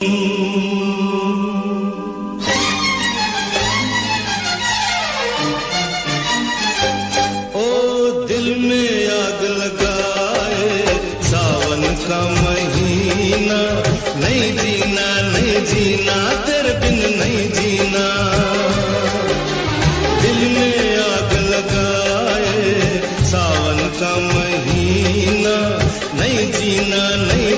दिल में आग लगाए सावन का महीना, नहीं जीना नहीं जीना तेरे बिन नहीं जीना। दिल में आग लगाए सावन का महीना, नहीं जीना नहीं